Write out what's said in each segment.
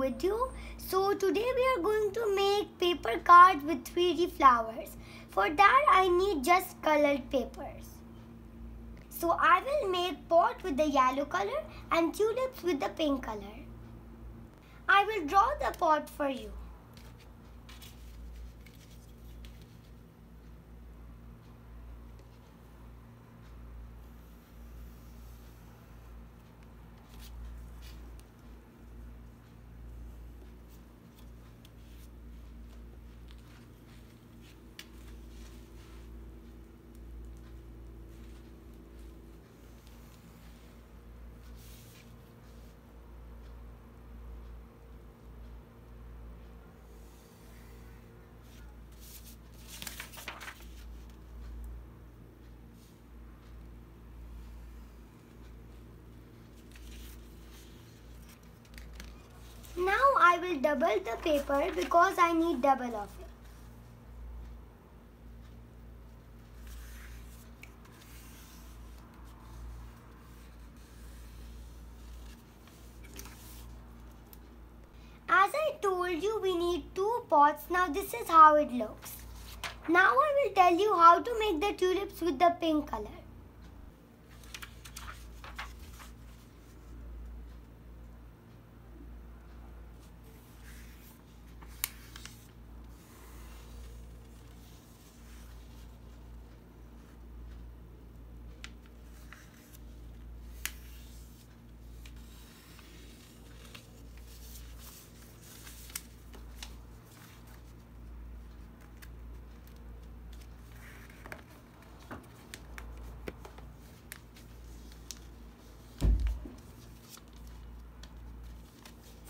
with you. So today we are going to make paper cards with 3D flowers. For that I need just colored papers. So I will make pot with the yellow color and tulips with the pink color. I will draw the pot for you. Now I will double the paper because I need double of it. As I told you, we need 2 pots. Now this is how it looks. Now I will tell you how to make the tulips with the pink color.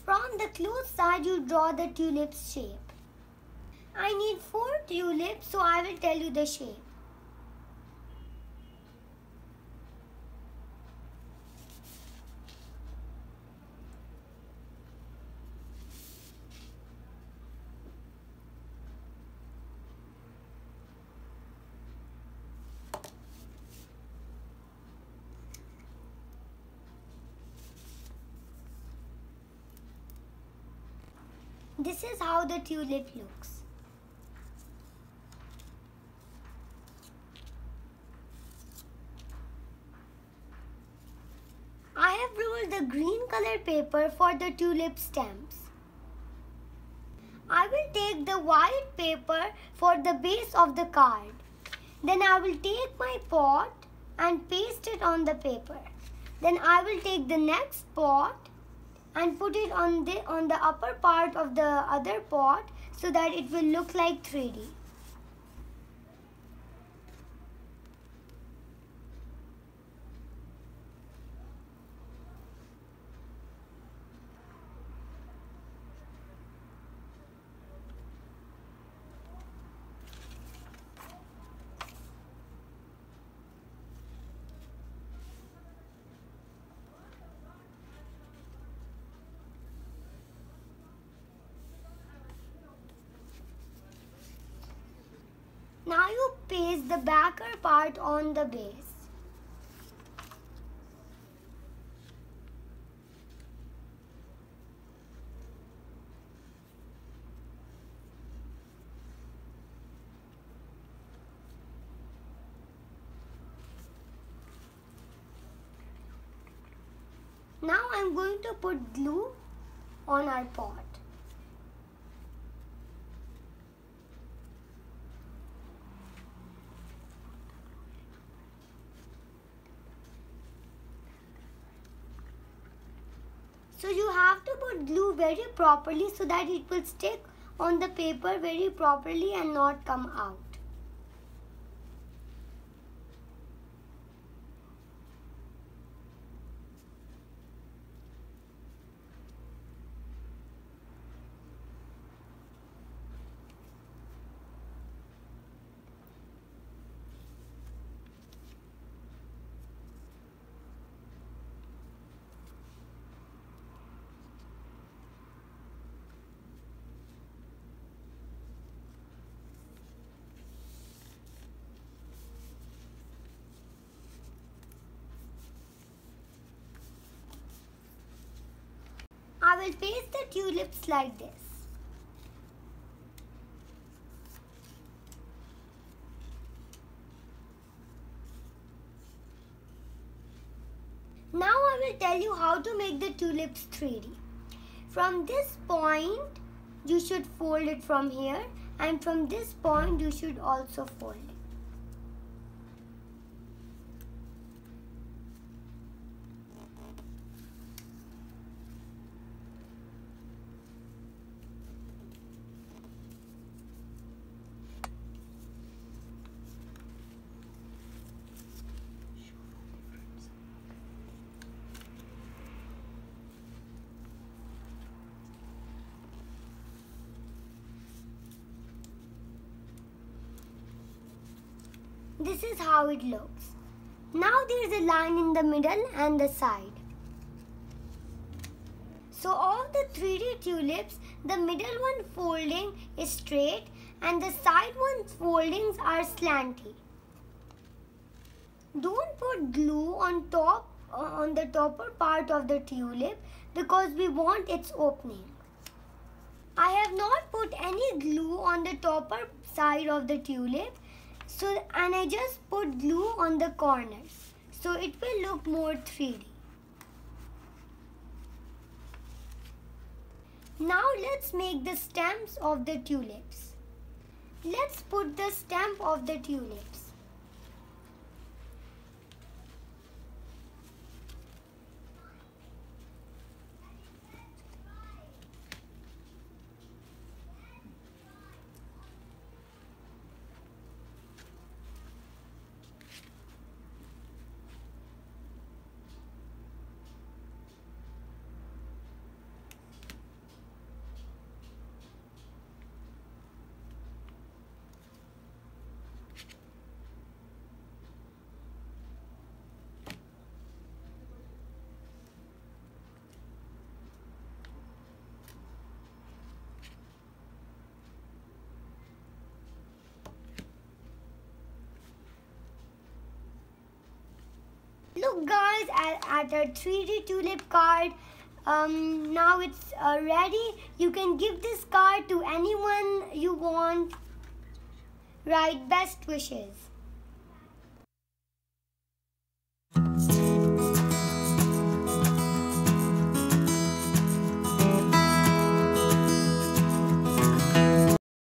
From the close side, you draw the tulip's shape. I need 4 tulips, so I will tell you the shape. This is how the tulip looks. I have rolled the green color paper for the tulip stems. I will take the white paper for the base of the card. Then I will take my pot and paste it on the paper. Then I will take the next pot and put it on the upper part of the other pot so that it will look like 3D. Now you paste the backer part on the base. Now I am going to put glue on our pot. So you have to put glue very properly so that it will stick on the paper very properly and not come out. I will paste the tulips like this. Now I will tell you how to make the tulips 3D. From this point, you should fold it from here, and from this point, you should also fold it. This is how it looks. Now there is a line in the middle and the side. So of the 3D tulips, the middle one folding is straight and the side one's foldings are slanty. Don't put glue on the topper part of the tulip because we want its opening. I have not put any glue on the topper side of the tulip. And I just put glue on the corners, so it will look more 3D. Now let's make the stems of the tulips. Let's put the stem of the tulips. Look guys at our 3D tulip card. Now it's ready. You can give this card to anyone you want. Write best wishes.